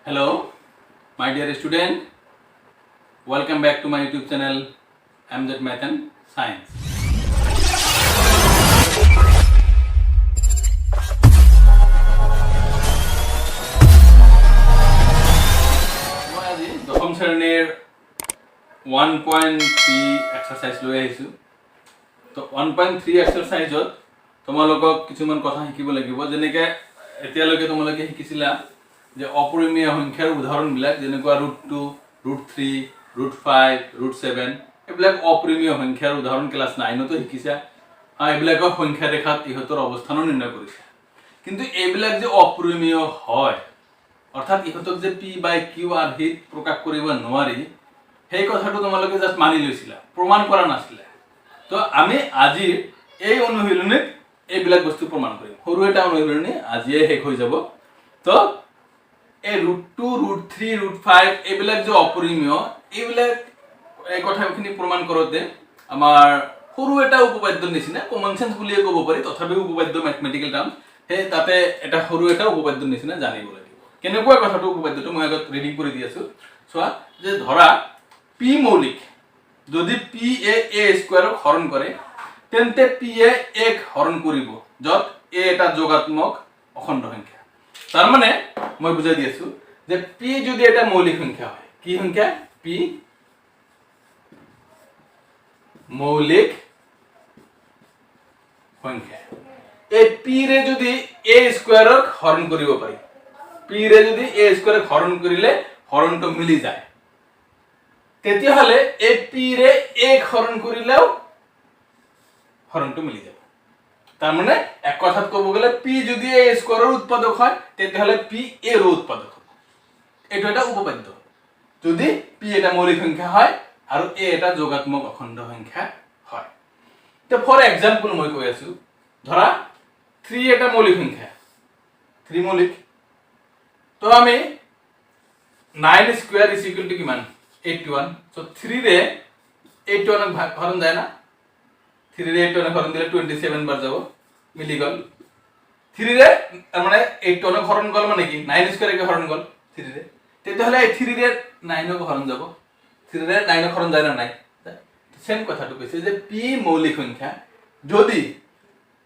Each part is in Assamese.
Hello, my dear student. Welcome back to my YouTube channel MZ Math and Science. মই আজি দশম শ্ৰেণীৰ 1.3 এক্সাৰসাইজ লৈ আহিছো। তো 1.3 এক্সাৰসাইজত তোমালোকক কিছুমান কথা শিকিব লাগিব, যেনেকৈ এতিয়ালৈকে তোমালোকে শিকিছিলা যে অপৰিমেয় সংখ্যাৰ উদাহৰণবিলাক, যেনেকুৱা √2, √3, √5, √7 এইবিলাক অপৰিমেয় সংখ্যাৰ উদাহৰণ ক্লাছ 9তো শিকিছা। এইবিলাকৰ সংখ্যা ৰেখাত ইহঁতৰ অৱস্থানো নিৰ্ণয় কৰিছা। কিন্তু এইবিলাক যে অপৰিমেয় হয়, অৰ্থাৎ ইহঁতক যে p/q আৰ্হিত প্ৰকাশ কৰিব নোৱাৰি, সেই কথাটো তোমালোকে জাষ্ট মানি লৈছিলা, প্ৰমাণ কৰা নাছিলা। তো আমি আজি এই অনুশীলনীত এইবিলাক বস্তু প্ৰমাণ কৰিম। সৰু এটা অনুশীলনী আজিয়ে শেষ হৈ যাব। তো এই √2, √3, √5 এইবিলাক যে অপৰিমেয়, এইবিলাক এই কথাখিনি প্ৰমাণ কৰোঁতে আমাৰ সৰু এটা উপপাদ্যৰ নিচিনা, কমন চেন্স বুলিয়ে ক'ব পাৰি, তথাপিও উপপাদ্য মেথমেটিকেল টাৰ্ম, সেই তাতে এটা সৰু এটা উপপাদ্যৰ নিচিনা জানিব লাগিব। কেনেকুৱা কথাটো উপপাদ্যটো মই আগত ৰিডিং কৰি দি আছোঁ। চোৱা, যে ধৰা p মৌলিক, যদি p এ a স্কোৱাৰক হৰণ কৰে তেন্তে p এ a ক হৰণ কৰিব, য'ত a এটা যোগাত্মক অখণ্ড সংখ্যা। তাৰ মানে মই বুজাই দি আছোঁ যে p যদি এটা মৌলিক সংখ্যা হয়, কি সংখ্যা? p মৌলিক সংখ্যা। এই p ৰে যদি a স্কোৱাৰক হৰণ কৰিব পাৰি, p ৰে যদি a স্কোৱাৰক হৰণ কৰিলে হৰণটো মিলি যায়, তেতিয়াহ'লে এই p ৰে a ক হৰণ কৰিলেও হৰণটো মিলি যাব। তাৰ মানে এক কথাত ক'ব গ'লে p যদি a স্কোৱাৰৰ উৎপাদক হয়, তেতিয়াহ'লে p a ৰ উৎপাদক হ'ব। এইটো এটা উপপাদ্য। যদি p এটা মৌলিক সংখ্যা হয় আৰু a এটা যোগাত্মক অখণ্ড সংখ্যা হয়। তো ফৰ এক্সাম্পল মই কৈ আছো, ধৰা 3 এটা মৌলিক সংখ্যা, 3 মৌলিক। তো আমি 9 স্কোয়াৰ ইজ ইকুয়াল টু কিমান? 81। সো 3 ৰে 81 ক হৰণ যায় না, 3 ৰে 81 ক হৰণ দিলে 27 বাৰ যাব, মিলি গ'ল। 3 ৰে মানে 81 ক হৰণ গ'ল মানে কি 9 স্কোয়াৰ কে হৰণ গ'ল 3 ৰে, তেতিয়াহ'লে 3 ৰে 9 ক হৰণ যাব, 3 ৰে 9 ক হৰণ যায় না নাই? সেম কথাটো কৈছে যে p মৌলিক সংখ্যা যদি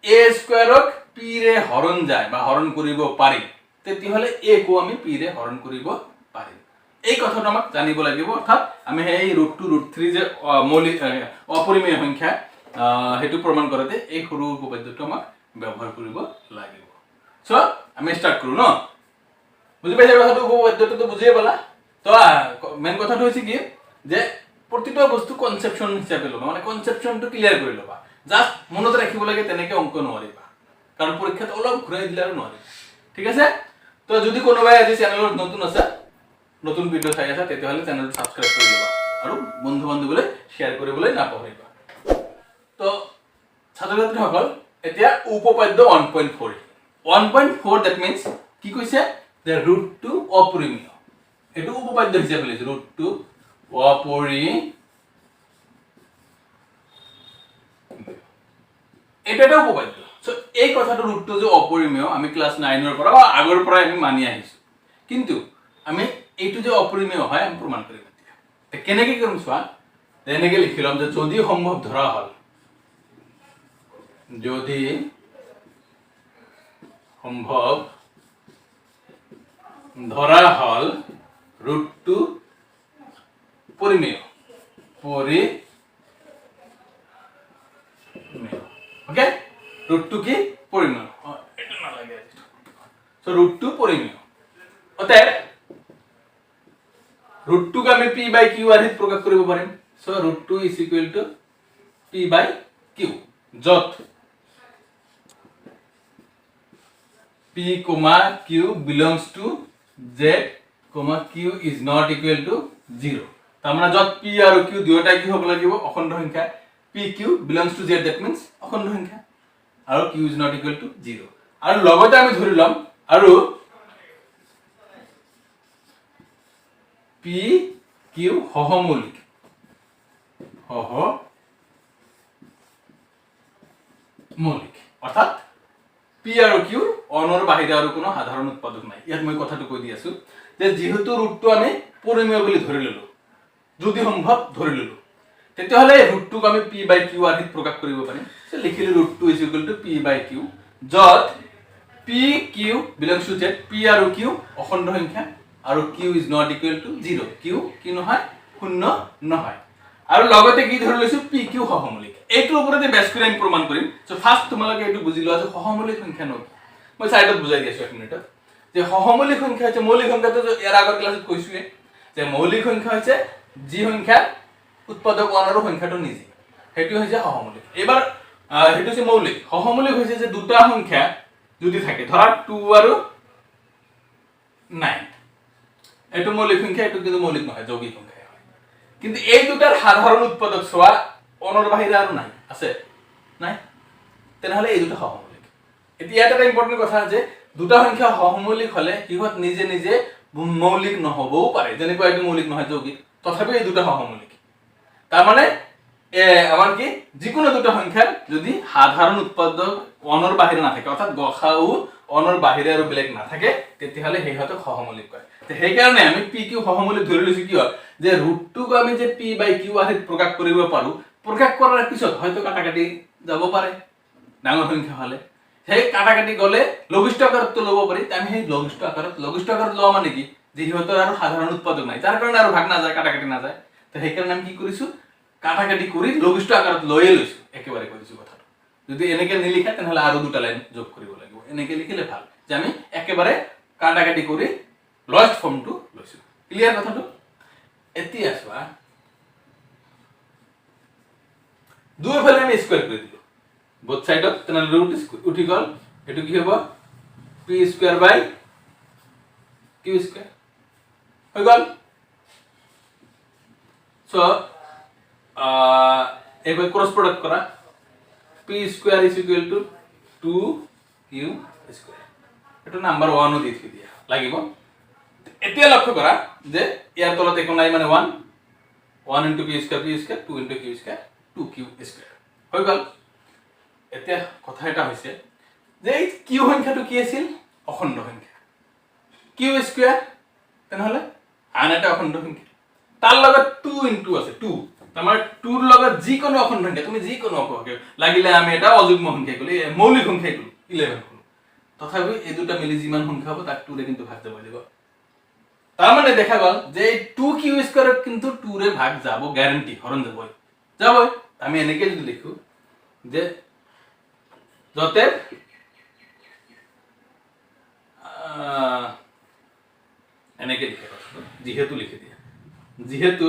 a স্কোয়াৰক p ৰে হৰণ যায় বা হৰণ কৰিব পাৰি, তেতিয়াহ'লে a কো আমি p ৰে হৰণ কৰিব পাৰিম। এই কথাটো আমাক জানিব লাগিব। অৰ্থাৎ আমি এই √2, √3 যে মৌলিক অপৰিমেয় সংখ্যা, সেইটো প্ৰমাণ কৰোঁতে এই সৰু উপপাদ্যটো আমাক ব্যৱহাৰ কৰিব লাগিব। সো আমি ষ্টাৰ্ট কৰোঁ ন। বুজি পাইছা কথাটো? উপপাদ্যটো বুজিয়ে পালা। তো মেইন কথাটো হৈছে কি, যে প্ৰতিটো বস্তু কনসেপশন হিচাপে ল'বা, মানে কনসেপশনটো ক্লিয়াৰ কৰি ল'বা। জাষ্ট মনত ৰাখিব লাগে, তেনেকৈ অংক নোৱাৰিবা, কাৰণ পৰীক্ষাত অলপ ঘূৰাই দিলে আৰু নোৱাৰিবা। ঠিক আছে? তো যদি কোনোবাই আজি চেনেলত নতুন আছে, নতুন ভিডিঅ' চাই আছা, তেতিয়াহ'লে চেনেলটো ছাবস্ক্ৰাইব কৰি ল'বা আৰু বন্ধু বান্ধৱীলৈ শ্বেয়াৰ কৰিবলৈ নাপাহৰিবা। তো ছাত্ৰ ছাত্ৰীসকল, এতিয়া উপপাদ্য 1.4। 1.4 দ্যাট মিন্স কি কৈছে? যে √2 অপৰিমেয়। এইটো উপপাদ্য হিচাপে লৈছে, √2 অপৰিমেয়। এইটো এটা উপপাদ্য। সো এই কথাটো √2 যে অপৰিমেয় আমি ক্লাছ 9 পৰা বা আগৰ পৰাই আমি মানি আহিছো, কিন্তু আমি এইটো যে অপৰিমেয় হয় আমি প্ৰমাণ কৰিম। এতিয়া কেনেকৈ কৰিম চোৱা, এনেকৈ লিখি ল'ম যে যদি সম্ভৱ ধৰা হ'ল, যদি সম্ভৱ ধৰা হ'ল √2 পৰিমেয়। ওকে, √2 কি? পৰিমেয়। এটা নালাগে। সো √2 পৰিমেয়। অতএব √2 ক আমি p/q আৰ্হিত প্ৰকাশ কৰিব পাৰিম। So √2 is equal two p/q, য'ত p, q belongs to z, q is not equal to 0। তাৰমানে য'ত p আৰু q দুয়োটাই কি হ'ব লাগিব? অখণ্ড সংখ্যা। pq belongs to z, that means অখণ্ড সংখ্যা, আৰু q is not equal to 0। আৰু লগতে আমি ধৰি ল'ম আৰু pq সহমৌলিক। অৰ্থাৎ p আৰু q অনৰ বাহিৰে আৰু কোনো সাধাৰণ উৎপাদক নাই। ইয়াত মই কথাটো কৈ দি আছো। ৰাখিছো যে যেহেতু ৰুটটো আমি পৰিমেয় বুলি ধৰি ললো, যদি সম্ভৱ ধৰি ললো, তেতিয়াহ'লে ৰুটটোক আমি p বাই q আৰ্হিত প্ৰকাশ কৰিব পাৰিম। সো লিখিলো ৰুটটো is equal to p by q, যত p q belongs to z, p আৰু q অখণ্ড সংখ্যা আৰু q is not equal to 0, q কি নহয় শূন্য নহয়। আৰু লগতে কি ধৰি লৈছো p q সহমৌলিক। এইটোৰ ওপৰতে বেছ কৰি আমি প্ৰমাণ কৰিম। সো ফাৰ্স্ট তোমালোকে এইটো বুজি লোৱা যে সহমৌলিক সংখ্যা নয়। মই সাইডত বুজাই দিছো এক মিনিটত যে সহমৌলিক সংখ্যা হৈছে, মৌলিক সংখ্যাটো ইয়াৰ আগৰ ক্লাছত কৈছোৱে যে মৌলিক সংখ্যা হৈছে যি সংখ্যা উৎপাদক 1 আৰু সংখ্যাটো নিজে, সেইটো হৈছে সহমৌলিক। এবাৰ সেইটো হৈছে মৌলিক। সহমৌলিক হৈছে যে দুটা সংখ্যা যদি থাকে, ধৰা 2 আৰু 9, এটো মৌলিক সংখ্যা, এটো কিন্তু মৌলিক নহয়, যৌগিক সংখ্যা হয়। কিন্তু এই দুটাৰ সাধাৰণ উৎপাদক চোৱা 1 ৰ বাহিৰে আৰু নাই, আছে নাই, তেনেহলে এই দুটা সহমৌলিক। এতিয়া এটা ইম্পৰ্টেন্ট কথা যে দুটা সংখ্যা সহমৌলিক হলে ইহত নিজে নিজে মৌলিক নহবও পাৰে, যেনেকৈ এইটো মৌলিক নহয় যৌগিক, তথাপি এই দুটা সহমৌলিক। তাৰ মানে আমাৰ কি যিকোনো দুটা সংখ্যাৰ যদি সাধাৰণ উৎপাদক 1 ৰ বাহিৰে নাথাকে, অৰ্থাৎ গসাউ 1 ৰ বাহিৰে আৰু বেলেগ নাথাকে, তেতিয়াহলে সেইহতক সহমৌলিক কয়। সেই কাৰণে আমি p q সহমৌলিক ধৰি লৈছো কি হয় যে ৰুটটোক আমি যে p বাই q আৰ্হিত প্ৰকাশ কৰিব পাৰো, প্ৰকাশ কৰাৰ পিছত হয়তো কাটাকাটি যাব পাৰে ডাঙৰ সংখ্যা হলে, সেই কাটাকাটি গলে লঘিষ্ঠ আকাৰটো ল'ব পাৰি। আমি সেই লঘিষ্ঠ আকাৰত লোৱা মানে কি যে সিহঁতৰ আৰু সাধাৰণ উৎপাদক নাই, যাৰ কাৰণে আৰু ভাগ নাযায়, কাটাকাটি নাযায়। তো সেইকাৰণে আমি কি কৰিছো কাটাকাটি কৰি লঘিষ্ঠ আকাৰত লৈয়ে লৈছো, একেবাৰে কৰিছো কথাটো। যদি এনেকে নিলিখা তেনেহলে আৰু দুটা লাইন যোগ কৰিব লাগিব, এনেকে লিখিলে ভাল যে আমি একেবাৰে কাটাকাটি কৰি লয়েষ্ট ফৰ্মটো লৈছো। ক্লিয়াৰ কথাটো? এতিয়া চোৱা দুইফালে আমি স্কয়াৰ কৰি দিলো বোথ সাইডত, তেনেহলে ৰুট উঠি গল, এটো কি হ'ব p স্কয়াৰ বাই q স্কয়াৰ হৈ গল। সো এবাৰ ক্ৰস প্ৰোডাক্ট কৰা, p square is equal to 2q square, এটা নাম্বাৰ 1 ও দিয়ে দিয়া লাগিব। এতিয়া লক্ষ্য কৰা যে ইয়াৰ তলত একো নাই, মানে 1 into p square 2 into q square 2q square হৈ গল। এতিয়া কথা এটা হৈছে যে এই q সংখ্যাটো কি আছিল, অখণ্ড সংখ্যা, q স্কয়ার, তেনেহলে আন এটা অখণ্ড সংখ্যা, তাৰ লগত 2 ইনটু আছে 2, আমাৰ 2 ৰ লগত যিকোনো অখণ্ড সংখ্যা, তুমি যিকোনো অখণ্ড লাগিলে আমি এটা অযুগ্ম সংখ্যা কলি, মৌলিক সংখ্যা কলি 11 কলো, তথাপি এই দুটা মিলি যিমান সংখ্যা হ'ব তাক 2 ৰে কিন্তু ভাগ যাব লাগিব। তার মানে দেখা গেল যে 2q স্কয়ার কিন্তু 2 রে ভাগ যাব, গ্যারান্টি হরণ যাব। আমি এনেকে যদি লিখো যে যতে এনেকে লিখে যেহেতু লিখে দিয়া, যেহেতু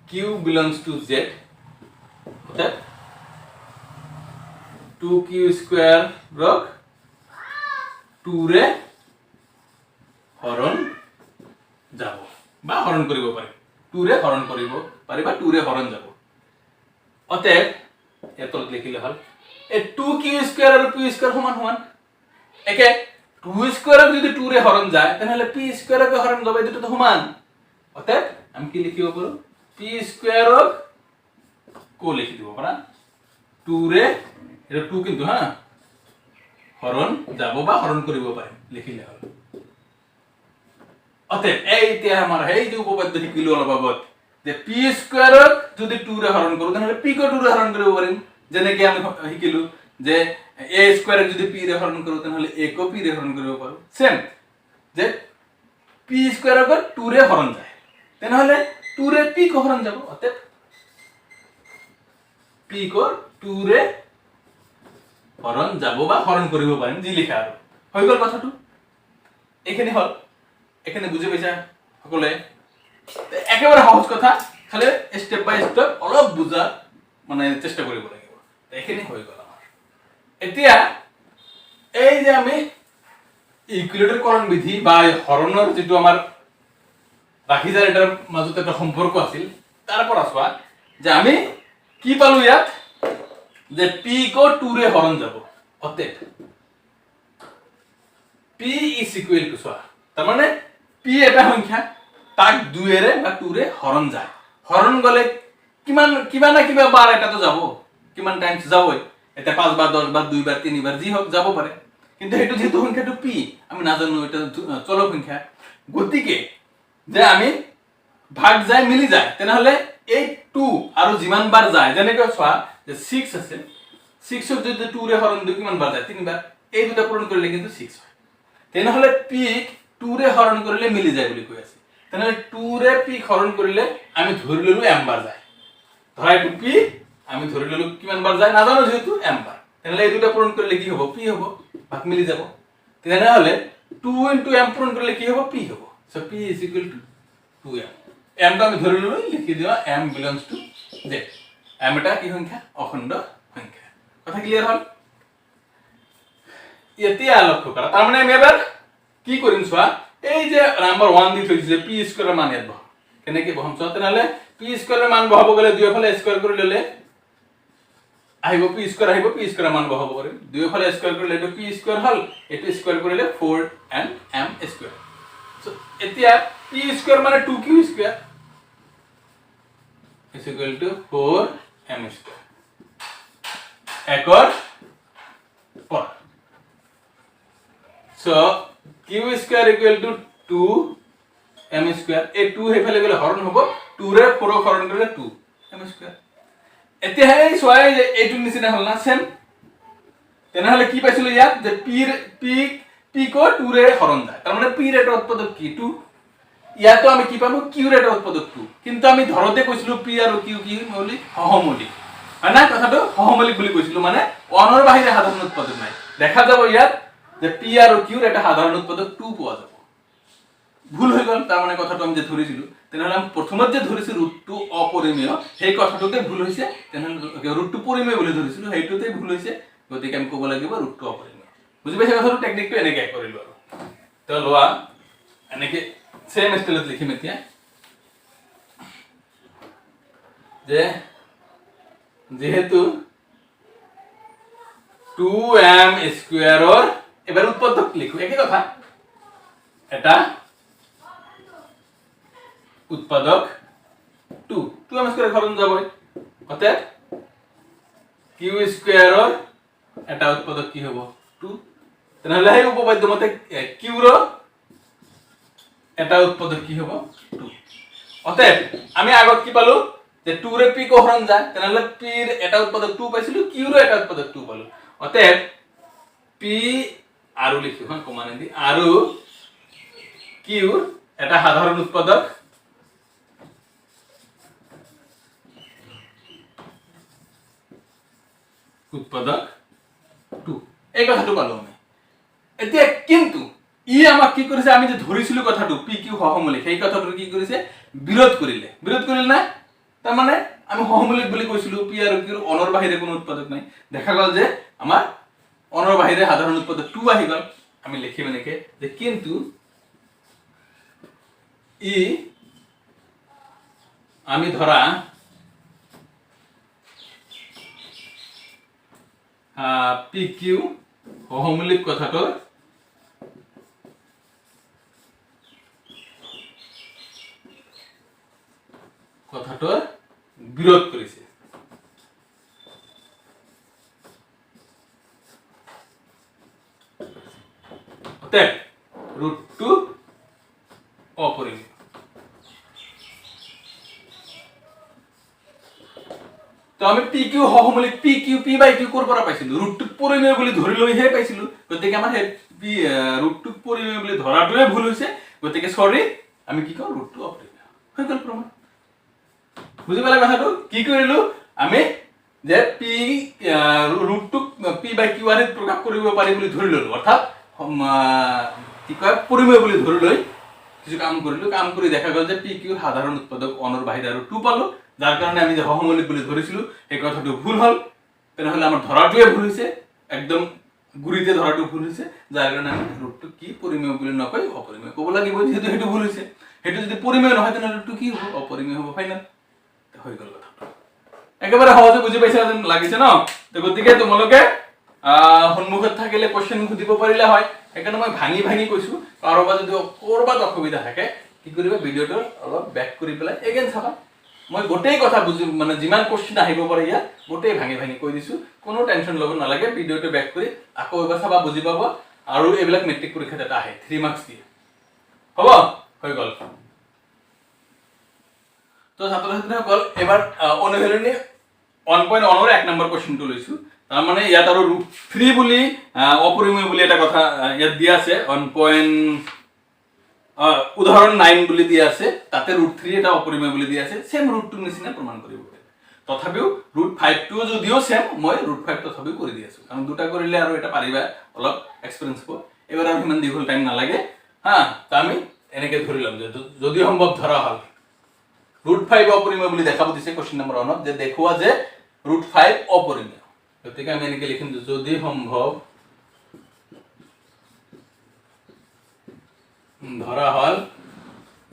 q belongs to z, অর্থাৎ 2q স্কয়ার রক 2 রে হরণ যাব বা হরণ কৰিব পাৰি, 2 ৰে হৰণ কৰিব পাৰি বা 2 ৰে হৰণ যাব। অতএব এত লিখিলে হল এই 2q স্কয়াৰ আৰু p স্কয়াৰ সমান সমান, একে 2 স্কয়াৰ যদি 2 ৰে হৰণ যায় তেনেহলে p স্কয়াৰ কে হৰণ যাব, এই দুটো সমান। অতএব আমি কি লিখিব পাৰো, p স্কয়াৰ কো লিখি দিব পাৰা 2 ৰে, এটা 2 কিন্তু হৰণ যাব বা হৰণ কৰিব পাৰি লিখিলে হল। অতএব এইটা আমাৰ এই যে উপপাদ্য শিকিলো অলপ আগত যে p স্কয়াৰ যদি 2 ৰে হৰণ কৰো তেনেহলে p কো 2 ৰে হৰণ কৰিব পাৰিম, যেনেকৈ আমি শিকিলো যে a স্কয়াৰ যদি p ৰে হৰণ কৰো তেনেহলে a কো p ৰে হৰণ কৰিব পাৰো। সেম যে p স্কয়াৰ কো 2 ৰে হৰণ যায় তেনেহলে 2 ৰে p কো হৰণ যাব, অতএব p কো 2 ৰে হৰণ যাব বা হৰণ কৰিব পাৰিম, যি লিখা আৰু হৈ গল কথাটো। এখানে হল, এখানে বুঝে পাইছা সকলে? একেবারে সহজ কথা, খালি স্টেপ বাই স্টেপ অলপ বুঝা মানে চেষ্টা কৰিব লাগিব। এখানে হৈ গল আমাৰ। এতিয়া এই যে আমি ইকুইলেটাৰকৰণ বিধি বা হৰণৰ যেটো আমাৰ ৰাখি যায় এটাৰ মাজত এটা সম্পৰ্ক আছিল, তাৰ পৰা চোৱা যে আমি কি পালো ইয়াত যে p কো 2 ৰে হৰণ যাব, অতএব p is equal to চোৱা, তাৰ মানে p এটা সংখ্যা তাক 2 ৰে বা 2 ৰে হৰণ যায়, হৰণ গলে কিমান কিবা না কিবা বাৰ এটা তো যাব, কিমান টাইমস যাবই, এটা 5 বাৰ 10 বাৰ 2 বাৰ 3 বাৰ যি হোক যাব পাৰে। কিন্তু সেইটো যেহেতু সংখ্যাটো পি আমি নাজানো এটা চলক সংখ্যা গতিকে যে আমি ভাগ যায় মিলি যায় তেনেহলে এই 2 আৰু যিমান বাৰ যায় যেনেকৈ চোৱা যে 6 আছে 6 ক যদি 2 ৰে হৰণ দিও কিমান বাৰ যায় 3 বাৰ এই দুটা পূৰণ কৰিলে কিন্তু 6 হয় তেনেহলে p ক 2 ৰে হৰণ কৰিলে মিলি যায় বুলি কৈ আছে তেনেহলে 2 ৰে p হৰণ কৰিলে আমি ধৰি ললো m বাৰ যায় ধৰা এইটো p আমি ধৰি ললো কিমান বাৰ যায় নাজানো যেহেতু m বাৰ তেনেহলে এই দুটা পূৰণ কৰিলে কি হ'ব p হ'ব ভাগ মিলি যাব তেনেহলে 2 * m পূৰণ কৰিলে কি হ'ব p হ'ব সো p = 2m m টা আমি ধৰি ললো লিখি দিও m belongs to z m এটা কি সংখ্যা অখণ্ড সংখ্যা কথা ক্লিয়াৰ হ'ল এতিয়া লক্ষ্য কৰা তাৰ মানে আমি এবাৰ কি কৰিম চোৱা এই যে নাম্বাৰ 1 দি থৈছে p স্কয়াৰ মান ইয়াত বহ কেনেকৈ বহাম চোৱা তেনেহলে p স্কয়াৰ মান বহাব গলে দুইফালে স্কয়াৰ কৰি ললে আহিব p স্কয়াৰ আহিব p স্কয়াৰ মান বহাব কৰিম দুইফালে স্কয়াৰ কৰিলে এটো p স্কয়াৰ হল এটো স্কয়াৰ কৰিলে 4 and m স্কয়ার সো এতিয়া p স্কয়ার মানে 2q square is equal to 4m square acre পর so q square equal to 2m square এই 2 হেফালে গলে হরণ হ'ব 2 ৰে 4 হৰণ কৰিলে 2m square এতিয়া এই সোয়াই যে এইটো নিচিনা হল না সেম তেনেহলে কি পাইছিলো ইয়াত যে p কো 2 ৰে হৰণ যায় তাৰ মানে p ৰ এটা উৎপাদক কি 2 ইয়াতো আমি কি পাবো q ৰ এটা উৎপাদক 2 কিন্তু আমি ধৰতে কৈছিলো p আৰু q কি মৌলিক সহমৌলিক হয় না কথাটো সহমৌলিক বুলি কৈছিলো মানে অনৰ বাহিৰে সাধাৰণ উৎপাদক নাই দেখা যাব ইয়াত যে p আৰু q ৰ এটা সাধাৰণ উৎপাদক 2 পোৱা যাব ভুল হৈ গল তাৰ মানে কথাটো আমি যে ধৰিছিলো তেনেহলে আমি প্ৰথমত যে ধৰিছিল √2 অপৰিমেয় সেই কথাটোতে ভুল হৈছে তেনেহলে √2 পৰিমেয় বুলি ধৰিছিলো সেইটোতে ভুল হৈছে গতিকে আমি ক'ব লাগিব √2 অপৰিমেয় বুজি পাইছা কথাটো টেকনিকটো এনেকৈ কৰিলো আৰু তো লোৱা এনেকৈ সেম স্টাইলত লিখিম এতিয়া যে যেহেতু 2m স্কয়াৰৰ এবাৰ উৎপাদক লিখো একে কথা এটা উৎপাদক 2m স্কয়াৰ হৰণ যাবই অতে q স্কয়াৰৰ এটা উৎপাদক কি হ'ব 2 তেনেহলে এই উপপাদ্য মতে q ৰ এটা উৎপাদক কি হ'ব 2 অতে আমি আগত কি পালো যে 2 ৰে p কো হৰণ যায় তেনেহলে p ৰ এটা উৎপাদক 2 পাইছিলো q ৰ এটা উৎপাদক 2 পালো অতে p আৰু লিখো হন কমানে দি আৰু q এটা সাধাৰণ উৎপাদক উৎপাদক 2 এই কথাটো পালো আমি এতিয়া কিন্তু ই আমাক কি কৰিছে আমি যে ধৰিছিলো কথাটো pq সহমৌলিক সেই কথাটো কি কৰিছে বিৰোধ কৰিলে না তাৰ মানে আমি সহমৌলিক বুলি কৈছিলো p আৰু q অনৰ বাহিৰে কোনো উৎপাদক নাই দেখা গল যে আমাৰ অনৰ বাহিৰে সাধাৰণ উৎপাদক 2 আহি গল আমি লিখিম এনেকৈ যে কিন্তু ই আমি ধৰা pq সহমৌলিক কথাটো বিৰোধ কৰিছে অতে √2 অপৰিমেয় তো আমি pq সহমৌলিক pq p/q কোৰ পৰা পাইছিলো √2 পৰিমেয় বুলি ধৰি লৈ হে পাইছিলো গতিকে আমাৰ হে √2 পৰিমেয় বুলি ধৰাটোৱে ভুল হৈছে গতিকে সৰি আমি কি কওঁ √2 অপৰিমেয় হৈ গল প্ৰমাণ বুজি পালে কথাটো কি কৰিলো আমি যে p √2 p/q আৰে প্ৰকাশ কৰিব পাৰি বুলি ধৰি ললো অৰ্থাৎ কি কয় পৰিমেয় বুলি ধৰি লৈ কিছু কাম কৰিলো কাম কৰি দেখা গল যে pq সাধাৰণ উৎপাদক অনৰ বাহিৰে আৰু 2 পালো যাৰ কাৰণে আমি যে সহমৌলিক বুলি ধৰিছিলো এই কথাটো ভুল হল তেনেহলে আমাৰ ধৰাটোৱে ভুল হৈছে একদম গুৰিতে ধৰাটো ভুল হৈছে যাৰ কাৰণে আমি √2 কি পৰিমেয় বুলি নকৈ অপৰিমেয় ক'ব লাগিব যেহেতু হেতু ভুল হৈছে হেতু যদি পৰিমেয় নহয় তেনেহলে √2 কি হ'ব অপৰিমেয় হ'ব ফাইনাল হৈ গল কথাটো একেবাৰে সহজে বুজি পাইছা যেন লাগিছে ন তো গতিকে তোমালোকে সন্মুখত থাকিলে কোশ্চেন সুধিব পাৰিলে হয় সেইকাৰণে মই ভাঙি কৈছো কাৰোবাৰ যদি কৰবাত অসুবিধা থাকে কি কৰিবা ভিডিওটো অলপ ব্যাক কৰি পেলাই এগেইন চাবা মই গোটেই কথা বুজি মানে যিমান কোশ্চেন আহিব পাৰে ইয়াত গোটেই ভাঙি কৈ দিছো কোনো টেনচন ল'ব নালাগে ভিডিওটো ব্যাক কৰি আকৌ এবাৰ চাবা বুজি পাবা আৰু এইবিলাক মেট্ৰিক পৰীক্ষাত এটা আহে 3 মাৰ্কস দিয়ে হ'ব হৈ গল তো ছাত্ৰ ছাত্ৰীসকল এবাৰ অনুশীলনী 1.1 ৰ 1 নম্বৰ কোৱেশ্চনটো লৈছো তাৰ মানে ইয়াত আৰু ৰুট 3 বুলি অপৰিমেয় বুলি এটা কথা ইয়াত দিয়া আছে 1. উদাহৰণ 9 বুলি দিয়া আছে তাতে ৰুট 3 এটা অপৰিমেয় বুলি দিয়া আছে সেম ৰুট 2 নিচিনা প্ৰমাণ কৰিব তথাপিও ৰুট 5 টো যদিও সেম মই ৰুট 5 তথাপিও কৰি দি আছো কাৰণ দুটা কৰিলে আৰু এটা পাৰিবা অলপ এক্সপেৰিয়েন্স হ'ব এবাৰ আৰু হিমান দীঘল টাইম নালাগে হা তা আমি এনেকে ধৰি লম যে যদি সম্ভৱ ধৰা হল ৰুট 5 অপৰিমেয় বুলি দেখাব দিছে কোশ্চেন নম্বৰ 1 যে দেখুৱা যে ৰুট 5 অপৰিমেয় গতিকে আমি এনেকে লিখিম যদি সম্ভৱ ধৰা হল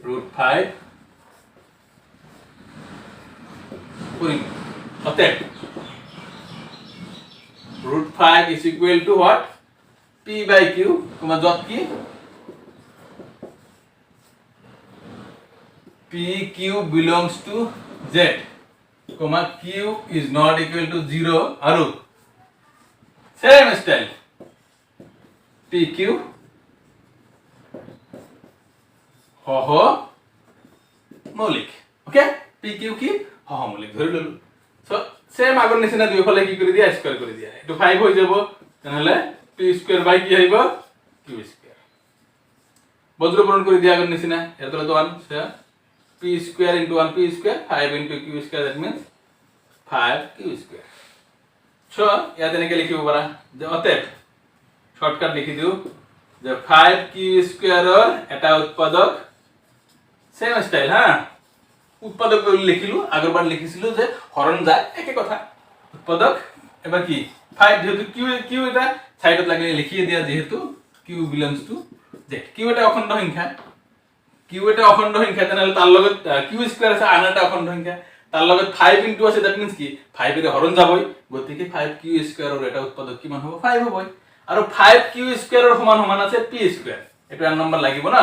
ৰুট 5 অপৰিমেয় অতএব root 5 is equal to what p by q তোমার যত কি pq belongs to z comma q is not equal to 0 aru same style pq হহ মৌলিক ওকে pq কি হহ মৌলিক ধৰি ললো সো সেম আগৰ নিচিনা দুইফালে কি কৰি দিয়া স্কয়াৰ কৰি দিয়া এটো 5 হৈ যাব তেনেহলে p স্কয়াৰ বাই কি আহিব q স্কয়াৰ বজ্ৰপূৰণ কৰি দিয়া আগৰ নিচিনা এতলে তো 1 so p square into 1 p square 5 into q square that means 5 q square so ইয়াত এনেকে লিখিব পাৰা যে অতএব শৰ্টকাট লিখি দিও যে 5 q square এৰ এটা উৎপাদক সেম স্টাইল হ্যাঁ উৎপাদক লিখিলো আগৰবাৰ লিখিছিলো যে হৰণ যায় একে কথা উৎপাদক এবাৰ কি 5 যেহেতু q এটা সাইডত লাগিলে লিখি দিয়া যেহেতু q belongs to z q এটা অখণ্ড সংখ্যা q এটা অখণ্ড সংখ্যা তেনেহলে তাৰ লগত q স্কয়াৰ আছে আনটা অখণ্ড সংখ্যা তাৰ লগত 5 ইনটু আছে দ্যাট মিন্স কি 5 এৰ হৰণ যাবই গতিকে 5 q স্কয়াৰ এৰ এটা উৎপাদক কিমান হ'ব 5 হ'বই আৰু 5 q স্কয়াৰ এৰ সমান সমান আছে p স্কয়াৰ এটো এক নম্বৰ লাগিব না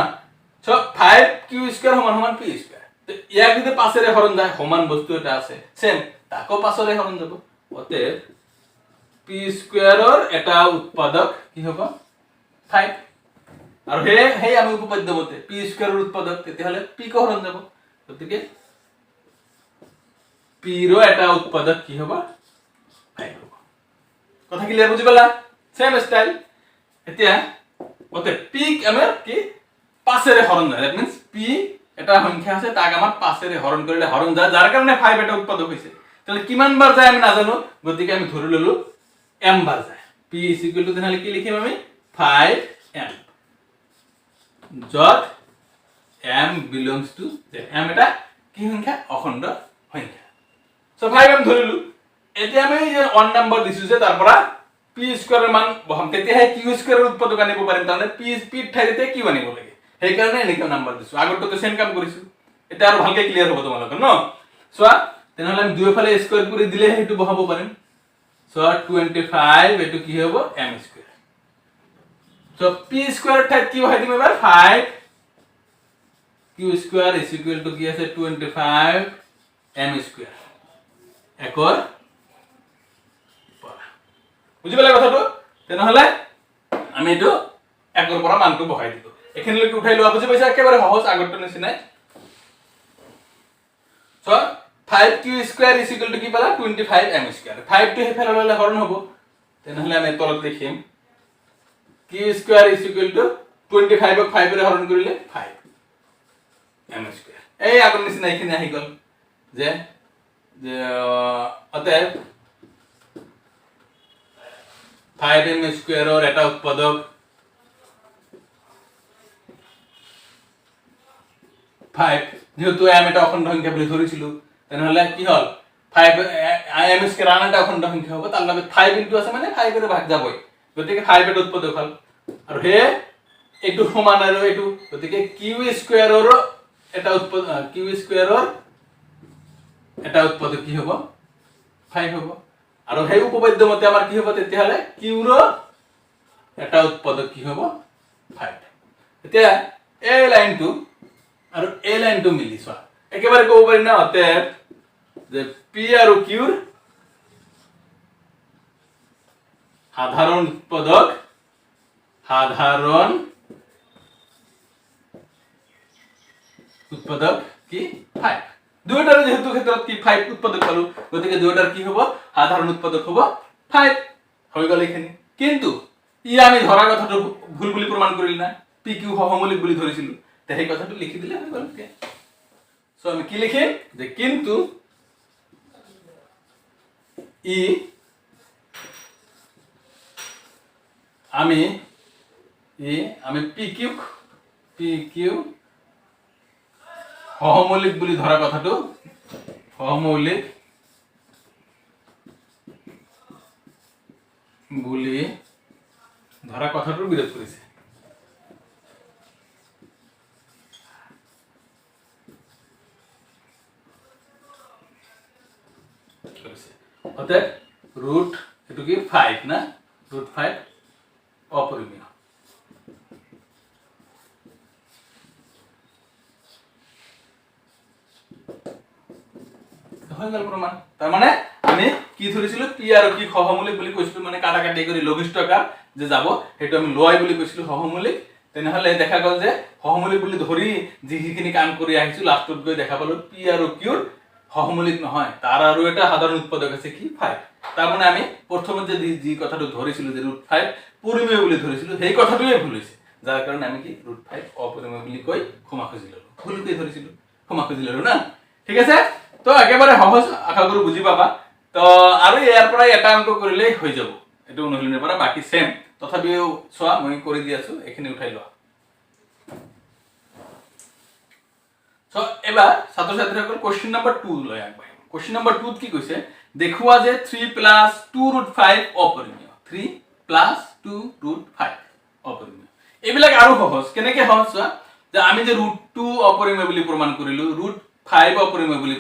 সো 5 q স্কয়াৰ সমান সমান p স্কয়াৰ তো ইয়াক যদি পাছেৰে হৰণ যায় সমান বস্তু এটা আছে সেম তাকো পাছৰে হৰণ যাব অতএব p স্কয়াৰ এৰ এটা উৎপাদক কি হ'ব 5 আৰু হে আমি উপপাদ্য মতে p স্কয়াৰ এৰ উৎপাদক তেতিয়াহলে p কো হৰণ যাব গতিকে p ৰ এটা উৎপাদক কি হ'ব 5 হ'ব কথা ক্লিয়াৰ বুজি পালা সেম স্টাইল এতিয়া মতে p আমাৰ কি পাছেৰে হৰণ যায় দ্যাট মিন্স p এটা সংখ্যা আছে তাক আমাৰ পাছেৰে হৰণ কৰিলে হৰণ যায় যাৰ কাৰণে 5 এটা উৎপাদক হৈছে তাহলে কিমান বাৰ যায় আমি নাজানো গতিকে আমি ধৰি ললো m বাৰ যায় p তেনেহলে কি লিখিম আমি 5m যত m belongs to z m এটা কি সংখ্যা অখণ্ড সংখ্যা সো 5m ধৰিলো এতিয়া আমি যে 1 নম্বৰ দিছো যে তাৰ পৰা p স্কয়াৰ মান বহাম তেতিয়া q স্কয়াৰ এৰ উৎপাদক আনিব পাৰিম তাৰমানে p ঠাইতে q আনিব লাগে সেই কাৰণে এনেকা নম্বৰ দিছো আগৰটো তো সেম কাম কৰিছো এটা আৰু ভালকে ক্লিয়াৰ হ'ব তোমালোকৰ ন সো তেনেহলে আমি দুইফালে স্কয়াৰ কৰি দিলে হেতু বহাব পাৰিম সো 25 এটো কি হ'ব m square so p square ঠাইত কি বহাই দিম এবাৰ 5 q square is equal to কি আছে 25 m স্কয়াৰ একৰ পৰা বুজি পালে কথাটো তেনেহলে আমি এটো একৰ পৰা মানটো বহাই দিলো এখানলৈকে উঠাই লোৱা বুজি পাইছা একেবাৰে সহজ আগৰটো নিচিনাই so 5q square is equal to কি পালা 25m স্কয়াৰ 5 টো হেফালে ললে হৰণ হ'ব তেনেহলে আমি তলত লিখিম q square is equal to 25 ক 5 এৰে হৰণ কৰিলে 5m স্কয়াৰ এই আগৰ নিচিনা এখানে আহি গল যে অতএব 5m স্কয়াৰ এৰ এটা উৎপাদক 5 যেহেতু m এটা অখণ্ড সংখ্যা বুলি ধৰিছিলো তেনেহলে কি হল 5 m স্কয়াৰ আনটা অখণ্ড সংখ্যা হ'ব তাৰ লগত 5 ইনটু আছে মানে 5 এৰে ভাগ যাবই গতিকে 5 এৰ উৎপাদক হল আৰু হে এটো সমান আৰু এটো গতিকে q স্কয়াৰ এৰ এটা উৎপাদক q স্কয়াৰ এৰ এটা উৎপাদক কি হ'ব 5 হ'ব আৰু হে উপপাদ্য মতে আমাৰ কি হ'ব তেতিয়াহলে q ৰ এটা উৎপাদক কি হ'ব 5 এতিয়া এই লাইনটো আৰু এই লাইনটো মিলিছ একেবাৰে ক'ব পাৰি না অতএব যে p আৰু q ৰ সাধাৰণ উৎপাদক সাধাৰণ উৎপাদক কি 5 দুইটাৰ যেহেতু ক্ষেত্ৰত কি 5 উৎপাদক পালো গতিকে দুইটার কি হ'ব সাধারণ উৎপাদক হ'ব 5 হৈ গল এখানে কিন্তু ই আমি ধরা কথাটো ভুল বুলি প্রমাণ করিল না পি কিউ সহমৌলিক বুলি ধৰিছিল তে সেই কথাটো লিখি দিলে হৈ গল সো আমি কি লিখিম যে কিন্তু ই আমি পি কিউ সহমৌলিক বুলি ধৰা কথাটো সহমৌলিক বুলি ধৰা কথাটোৰ বিৰোধ কৰিছে অতএব ৰুট এটো কি 5 না ৰুট 5 অপৰিমেয় হৈ গল প্ৰমাণ তাৰ মানে আমি কি ধৰিছিল পি আৰু কি সহমৌলিক বুলি কৈছিল মানে কাটাকাটি কৰি লঘিষ্ঠকাৰ যে যাব হেতু আমি লয় বুলি কৈছিল সহমৌলিক তেনেহলে দেখা গল যে সহমৌলিক বুলি ধৰি যিখিনি কাম কৰি আহিছো লাষ্টত গৈ দেখা পালো পি আৰু কিউৰ সহমৌলিক নহয় তাৰ আৰু এটা সাধাৰণ উৎপাদক আছে কি 5 তাৰ মানে আমি প্ৰথমে যে যি কথাটো ধৰিছিল যে ৰুট 5 পৰিমেয় বুলি ধৰিছিল সেই কথাটোৱে ভুল হৈছে যাৰ কাৰণে আমি কি ৰুট 5 অপৰিমেয় বুলি কৈ ক্ষমা খুজিলো ভুল কৈ ধৰিছিল ক্ষমা খুজিলো না ঠিক আছে তো একেবাৰে সহজ আশা কৰো বুজি পাবা তো আৰু ইয়াৰ পৰা এটা অংক কৰিলে হৈ যাব এটো নহলিনে পৰা বাকি সেম তথাপিও সোৱা মই কৰি দি আছো এখিনি উঠাই লোৱা সো এবাৰ ছাত্ৰ ছাত্ৰীসকল কোশ্চেন নাম্বাৰ 2 লৈ আগবাঢ়ি কোশ্চেন নাম্বাৰ 2 কি কৈছে দেখুৱা যে 3 + 2 ৰুট 5 অপৰিমেয় 3 + 2 ৰুট 5 অপৰিমেয় এইবিলাক আৰু সহজ কেনেকে সহজ সোৱা যে আমি যে ৰুট 2 অপৰিমেয় বুলি প্ৰমাণ কৰিলো ৰুট 5 অপৰিমেয় বুলি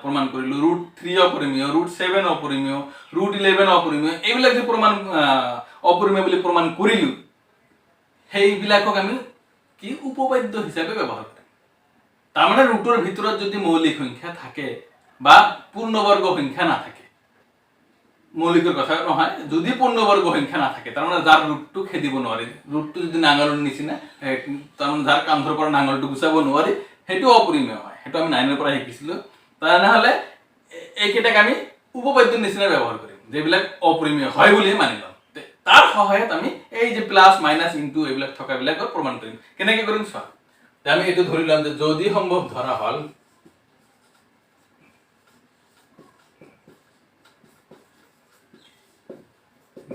প্ৰমাণ কৰিলো ৰুট 3 অপৰিমেয় ৰুট 7 অপৰিমেয় ৰুট 11 অপৰিমেয় এইবিলাক যে প্ৰমাণ অপৰিমেয় বুলি প্ৰমাণ কৰিলো সেইবিলাকক আমি কি উপপাদ্য হিচাপে ব্যৱহাৰ কৰিম তাৰ মানে ৰুটৰ ভিতৰত যদি মৌলিক সংখ্যা থাকে বা পূৰ্ণবৰ্গ সংখ্যা না থাকে মৌলিকৰ কথা নহয় যদি পূৰ্ণবৰ্গ সংখ্যা না থাকে তাৰ মানে যাৰ ৰুটটো খেদিব নোৱাৰি ৰুটটো যদি নাঙলৰ নিচিনা তাৰ মানে যাৰ কান্ধৰ পৰা নাঙলটো গুচাব নোৱাৰি হেতু অপৰিমেয় হয় হেতু আমি 9 ৰ পৰা শিকিছিলো তাহলে এইকেটাক আমি উপপাদ্যৰ নিচিনা ব্যৱহাৰ কৰিম যেবিলাক অপৰিমেয় হয় বুলি মানি লম তাৰ সহায়ত আমি এই যে প্লাস মাইনাস ইনটু এইবিলাক থকা বিলাকৰ প্ৰমাণ কৰিম কেনেকৈ কৰিম চোৱা আমি এটো ধৰিলাম যে যদি সম্ভৱ ধৰা হল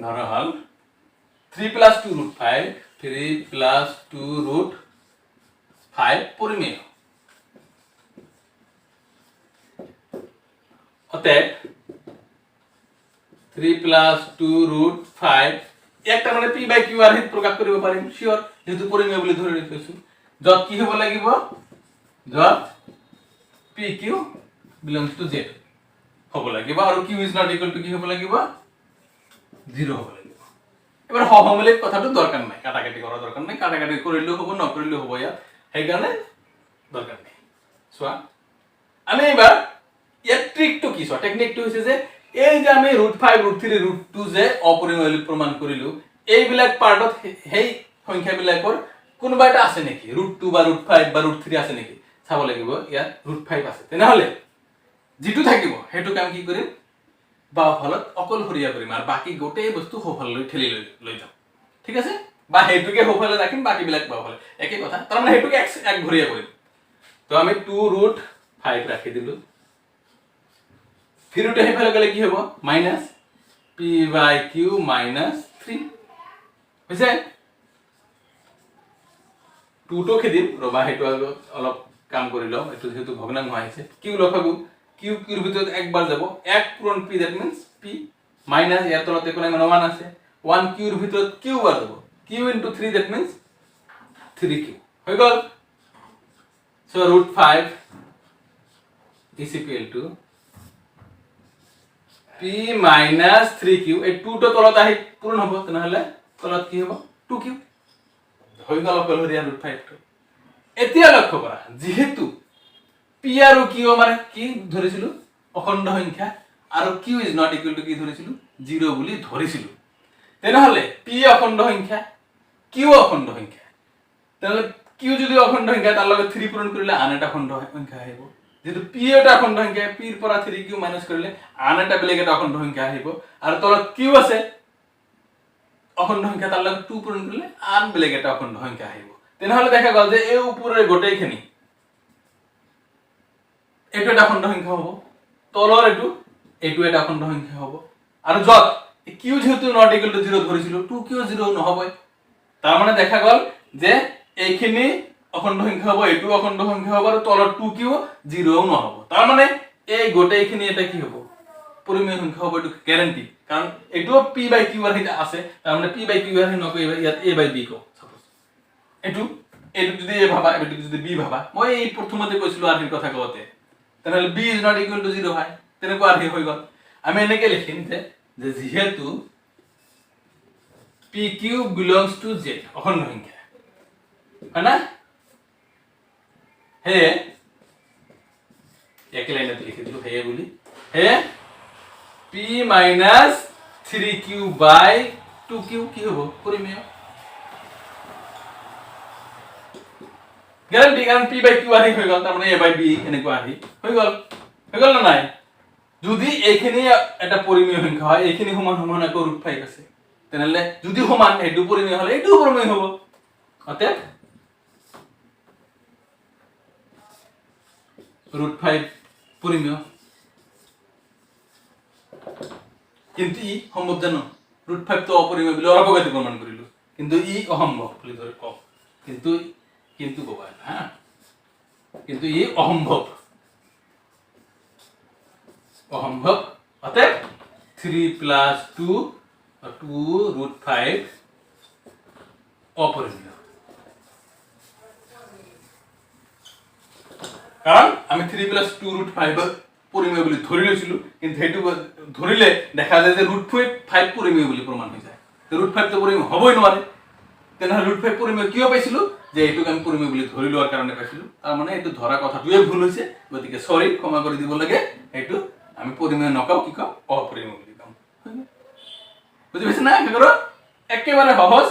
ধৰা হল 3 + 2 ৰুট 5 3 + 2 ৰুট 5 পৰিমেয় অতএব 3 + 2 ৰুট 5 একটা মানে p/q আৰ হিত প্ৰকাশ কৰিব পাৰিম শিওৰ যেহেতু পৰিমেয় বুলি ধৰি লৈছো যত কি হ'ব লাগিব যত pq belongs to z হ'ব লাগিব আৰু q is not equal to কি হ'ব লাগিব 0 হ'ব লাগিব এবাৰ সহমৌলিক কথাটো দৰকাৰ নাই কাটাকাটি কৰা দৰকাৰ নাই কাটাকাটি কৰিলেও হ'ব নকৰিলেও হ'ব ইয়া সেই কাৰণে দৰকাৰ নাই সোৱা আমি এবাৰ ইয়াৰ ট্ৰিকটো কি সোৱা টেকনিকটো হৈছে যে এই যে আমি ৰুট 5 ৰুট 3 ৰুট 2 যে অপৰিমেয় প্ৰমাণ কৰিলো এইবিলাক পাৰ্টত হেই সংখ্যাবিলাকৰ কোনোবা এটা আছে নেকি ৰুট 2 বা ৰুট 5 বা ৰুট 3 আছে নেকি চাব লাগিব ইয়াত ৰুট 5 আছে তেনেহলে যেটো থাকিব হেতু কাম কি কৰিম বাওফালত অকলহৰীয়া কৰিম আৰু বাকি গোটেই বস্তু সোফাললৈ ঠেলি লৈ যাম ঠিক আছে বা হেতুকে সোফালে ৰাখিম বাকি বিলাক বাওফালে একে কথা তাৰ মানে হেতুকে এক ঘৰিয়া কৰিম তো আমি 2 ৰুট 5 ৰাখি দিলো ফিৰুতে হেফালে গলে কি হ'ব মাইনাস p/q - 3 হৈছে 2 তো খেদিম ৰবা হেতু অলপ কাম কৰি লও এটো যেহেতু ভগ্নাংশ আহিছে q লখাগু q কিৰ ভিতৰত একবাৰ যাব 1 পূৰণ p that means p minus ইয়াৰ তলতে কোনে 1 আছে 1 q ৰ ভিতৰত q বাৰ যাব q * 3 দ্যাট মিন্স 3q হৈ গল so root 5 is equal to p - 3q এই 2 তো তলত আহি পূৰণ হ'ব তেনেহলে তলত কি হ'ব 2q হৈ গল অকলহৰীয়া ৰুট 5 টো এতিয়া লক্ষ্য কৰা যেহেতু p আৰু q মানে কি ধৰিছিলো অখণ্ড সংখ্যা আৰু q is not equal to কি ধৰিছিলো 0 বুলি ধৰিছিলো তেনেহলে p অখণ্ড সংখ্যা কিউ অখণ্ড সংখ্যা তাহলে কিউ যদি অখণ্ড সংখ্যা তার লগে 3 পূরণ কৰিলে আন এটা অখণ্ড সংখ্যা আহিব যেটো পি এটা অখণ্ড সংখ্যা পিৰ পৰা 3 কিউ মাইনাস কৰিলে আন এটা বেলেগ এটা অখণ্ড সংখ্যা আহিব আৰু তলত কিউ আছে অখণ্ড সংখ্যা তাৰ লগে 2 পূৰণ কৰিলে আন বেলেগ এটা অখণ্ড সংখ্যা আহিব তেনেহলে দেখা গল যে এই উপরের গোটেইখিনি এটো এটা অখণ্ড সংখ্যা হ'ব তলৰ এটো এটা অখণ্ড সংখ্যা হ'ব আৰু যত কিউ যেহেতু নট ইকুয়াল টু 0 ধৰিছিল 2 কিউ 0 নহবই তাৰ মানে দেখা গল যে এইখিনি অখণ্ড সংখ্যা হ'ব এটো অখণ্ড সংখ্যা হ'ব আৰু তলৰ 2 কিউ 0 নহব তাৰ মানে এই গোটেইখিনি এটা কি হ'ব পৰিমেয় সংখ্যা হ'ব এটো গ্যাৰান্টি কাৰণ এটো p বাই q এৰ হিতে আছে তাৰ মানে p বাই q এর নকই ইয়াত a বাই b কো সাপোজ এটো যদি a ভাবা এটো যদি b ভাবা মই এই প্ৰথমতে কৈছিলো আৰ কথা কওতে তাহলে b is not equal to 0 হয় তেনেকুৱা আৰ হৈ গল আমি এনেকে লিখিম যে যেহেতু pq belongs to z অখণ্ড সংখ্যা है ना হে এক লাইনত লিখি দিলো হে বুলি হে p minus 3q by 2q কি হ'ব পরিমেয় গ্যারান্টি কারণ p by q আহি হৈ গল তার মানে a by b এনেকুৱা আহি হৈ গল না নাই যদি এইখিনি এটা পরিমেয় সংখ্যা হয় এইখিনি সমান সমান আকৌ √5 আছে তেনেহলে যদি সমান এটো পরিমেয় হলে এটো পরিমেয় হ'ব অতএব √5 পরিমেয় কিন্তু ই সম্ভব জানো √5 তো অপরিমেয় বলে অপগতি প্রমাণ করিল কিন্তু ই অসম্ভব বলি ধরে ক কিন্তু কবা হ্যাঁ কিন্তু ই অসম্ভব অতএব 3 plus 2 √5 অপরিমেয় কারণ আমি 3 plus 2 √5 পরিমেয় বলি ধরি লইছিল কিন্তু হেতু ধরিলে দেখা যায় যে √5 পরিমেয় বলি প্রমাণ হৈ যায় তো √5 তো পরিমেয় হবই নয় তেনহলে √5 পরিমেয় কিয় পাইছিল যে এটুক আমি পরিমেয় বলি ধরি লওয়ার কারণে পাইছিল তার মানে এটু ধরা কথাটোৱে ভুল হৈছে গতিকে সৰি ক্ষমা কৰি দিব লাগে এটু আমি পরিমেয় নকাও কি কম অপরিমেয় বলি কম বুঝি পাইছ না কি করো একেবারে সহজ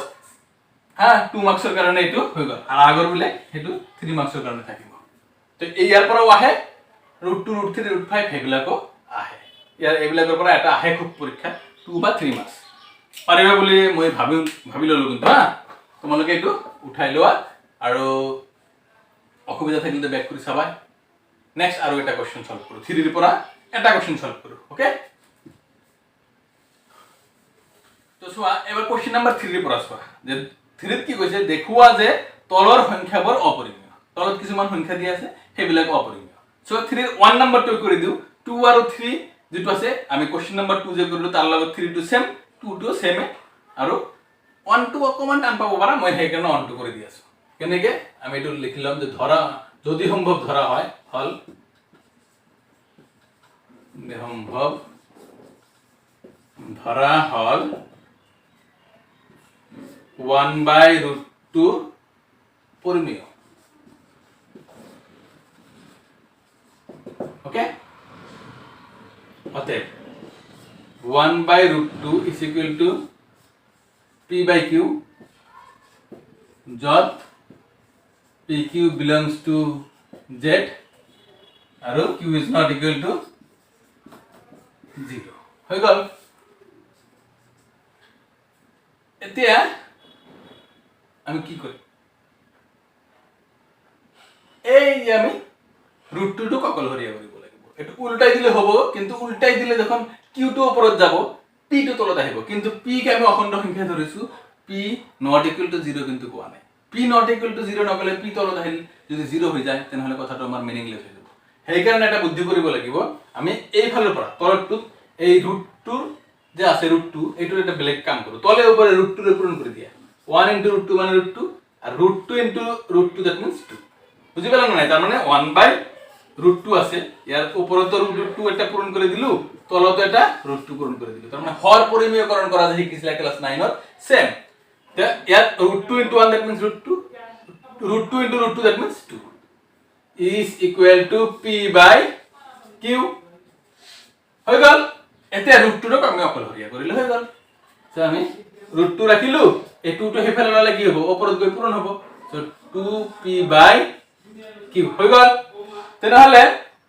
হ্যাঁ 2 মাৰ্কসৰ কাৰণে এটু হৈ গল আৰ আগৰ বলে এটু 3 মাৰ্কসৰ কাৰণে থাকিব তো এই ইয়াৰ পৰাও আহে √2 √3 √5 হেবিলাকো আহে ইয়াৰ এবিলাকৰ পৰা এটা আহে খুব পৰীক্ষা 2 বা 3 মাৰ্কস পাৰিবা বুলি মই ভাবি ললো কিন্তু হা তোমালোকে এটু উঠাই লোৱা আৰু অসুবিধা থাকিলে ব্যাক কৰি চাবা নেক্সট আৰু এটা কোশ্চেন সলভ কৰো 3 ৰ পৰা এটা কোশ্চেন সলভ কৰো ওকে তো সোয়া এবাৰ কোশ্চেন নাম্বাৰ 3 ৰ পৰা সোয়া যে 3 ত কি কৈছে দেখুৱা যে তলৰ সংখ্যাবোৰ অপৰিমেয় তলত কিছুমান সংখ্যা দিয়া আছে হেবিলাক অপৰিমেয় সো 3 ৰ 1 নাম্বাৰটো কৰি দিও 2 আৰু 3 যেটো আছে আমি কোশ্চেন নাম্বাৰ 2 যে কৰিলো তাৰ লগত 3 টু সেম 2 টু সেম আৰু 1 টু অকমান টান পাব পাৰা মই সেই কাৰণে 1 টু কৰি দি আছো কেনেকে আমি এটো লিখিলাম যে ধৰা যদি সম্ভৱ ধৰা হয় হল সম্ভৱ ধরা হল 1/√2 পরিমেয় ওকে অতএব 1/√2 is equal to p by q যত pq belongs to z আৰু q is not equal to 0 হৈ গল এতিয়া আমি কি করি এই যে আমি √2 টু ককলহরিয়া কৰিব লাগিব এটো উল্টাই দিলে হ'ব কিন্তু উল্টাই দিলে যখন q টু ওপৰত যাব p টু তলত আহিব কিন্তু p কে আমি অখণ্ড সংখ্যা ধৰিছো p not equal to 0 কিন্তু কোৱা নাই p not equal to 0 নকলে p তলত আহিল যদি 0 হৈ যায় তেনহলে কথাটো আমাৰ মিনিংলেছ হৈ যাব সেই কাৰণে এটা বুদ্ধি কৰিব লাগিব আমি এই ফালৰ পৰা তলটো এই √2 যে আছে √2 এইটোৰ এটা বেলেগ কাম কৰো তলে উপৰে √2 ৰে পূৰণ কৰি দিয়া 1 into √2 মানে √2 আর √2 into √2 that means 2 বুঝি পেলাম না তার মানে 1/√2 আছে ইয়ার উপরে তো √2 এটা পূরণ করে দিলু তলতে এটা √2 পূরণ করে দিলু তার মানে হর পরিমেয়করণ করা যায় কিসলা ক্লাস 9 এর সেম তো ইয়ার √2 into 1 that means √2 √2 into √2 that means 2 is equal to p by q হৈ গল এতে √2 ক আমি অকলহৰিয়া কৰিলে হৈ গল সো আমি √2 ৰাখিলো এই 2 টো হেফালে ললে কি হ'ব ওপৰত গৈ পূৰণ হ'ব সো 2p/q হৈ গল তেনেহলে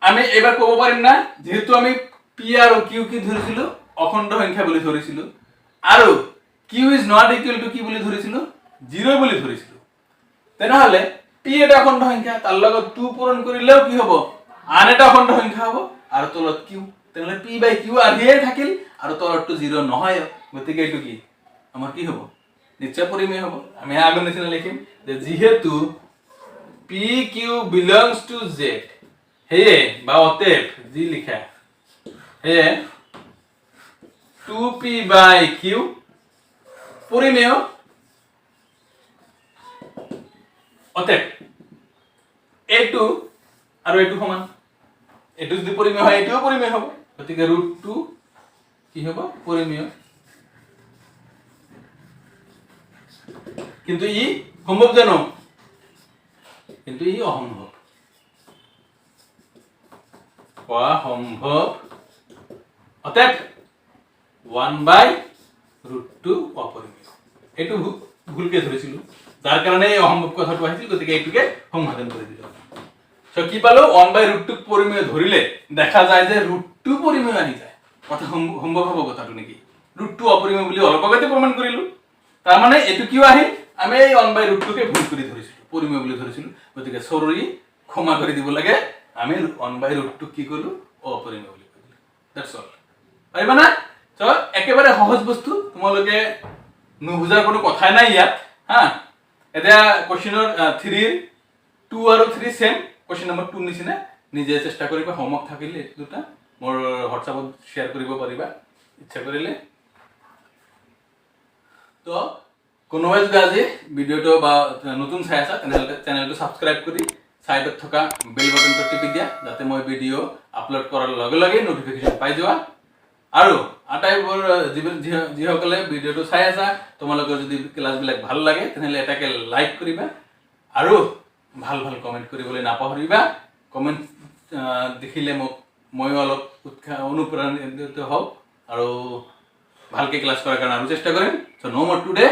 আমি এবাৰ ক'ব পাৰিম না যেহেতু আমি p আৰু q কি ধৰিছিলো অখণ্ড সংখ্যা বুলি ধৰিছিলো আৰু q is not equal to কি বুলি ধৰিছিলো 0 বুলি ধৰিছিলো তেনেহলে p এটা অখণ্ড সংখ্যা তাৰ লগত 2 পূৰণ কৰিলেও কি হ'ব আন এটা অখণ্ড সংখ্যা হ'ব আৰু তলত q তেনেহলে p/q আহিয়ে থাকিল আৰু তলতটো 0 নহয় গতিকে এটো কি আমাৰ কি হ'ব নিশ্চয় পৰিমেয় হ'ব আমি আগৰ নিচিনা লিখিম যে যেহেতু pq belongs to z হেয়ে বা অতএব যি লিখা হেয়ে 2p/q পৰিমেয় অতএব a2 আৰু a2 সমান এটো যদি পৰিমেয় হয় এটোও পৰিমেয় হ'ব গতিকে √2 কি হ'ব পৰিমেয় কিন্তু ই সম্ভৱ জানো কিন্তু ই অসম্ভৱ অসম্ভৱ অতএব 1/√2 অপরিমেয় এটু ভুলকে ধরেছিল যার কারণে এই অসম্ভব কথাটো আহিছিল গতিকে এটুকে সমাধান করে দিল সো কি পালো 1/√2 পরিমেয় ধরিলে দেখা যায় যে √2 পরিমেয় আহি যায় কথা সম্ভৱ হ'ব কথাটো নেকি √2 অপৰিমেয় বুলি অলপ আগতে প্ৰমাণ কৰিলো তাৰ মানে এটু কিও আহিল আমি এই 1/√2 কে ভুল কৰি ধৰিছিলো পৰিমেয় বুলি ধৰিছিলো গতিকে সৰৰি ক্ষমা কৰি দিব লাগে আমি 1/√2 কি কলো অপরিমেয় বুলি কলো দ্যাটস অল পাইবা না তো একেবারে সহজ বস্তু তোমালোকে নুবুজাৰ কোনো কথাই নাই ইয়াত হা এতিয়া কোশ্চেনৰ 3 2 আৰু 3 সেম কোশ্চেন নম্বৰ 2 নিচিনা নিজে চেষ্টা কৰিবা হোমৱৰ্ক থাকিলে দুটা মোৰ হোৱাটছআপত শেয়াৰ কৰিব পাৰিবা ইচ্ছা কৰিলে তো কোনোবাই যদি আজি ভিডিওটো বা নতুন চাই আছে তেনেহলে চেনেলটো সাবস্ক্ৰাইব কৰি সাইডত থকা বেল বাটনটো টিপি দিয়া যাতে মই ভিডিও আপলোড কৰাৰ লগে লগে নোটিফিকেশন পাই যোৱা আৰু আটাইবোৰ যিসকলে ভিডিওটো চাই আছা তোমালোকৰ যদি ক্লাছবিলাক ভাল লাগে তেনেহলে এটাকে লাইক কৰিবা আৰু ভাল ভাল কমেন্ট কৰিবলৈ নাপাহৰিবা কমেন্ট দেখিলে মই অলপ উৎসাহ অনুপ্ৰাণিত হওঁ আৰু ভালকে ক্লাছ কৰাৰ কাৰণে আৰু চেষ্টা কৰিম সো নো মোৰ টুডে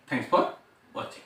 থ্যাঙ্কস ফৰ ওয়াচিং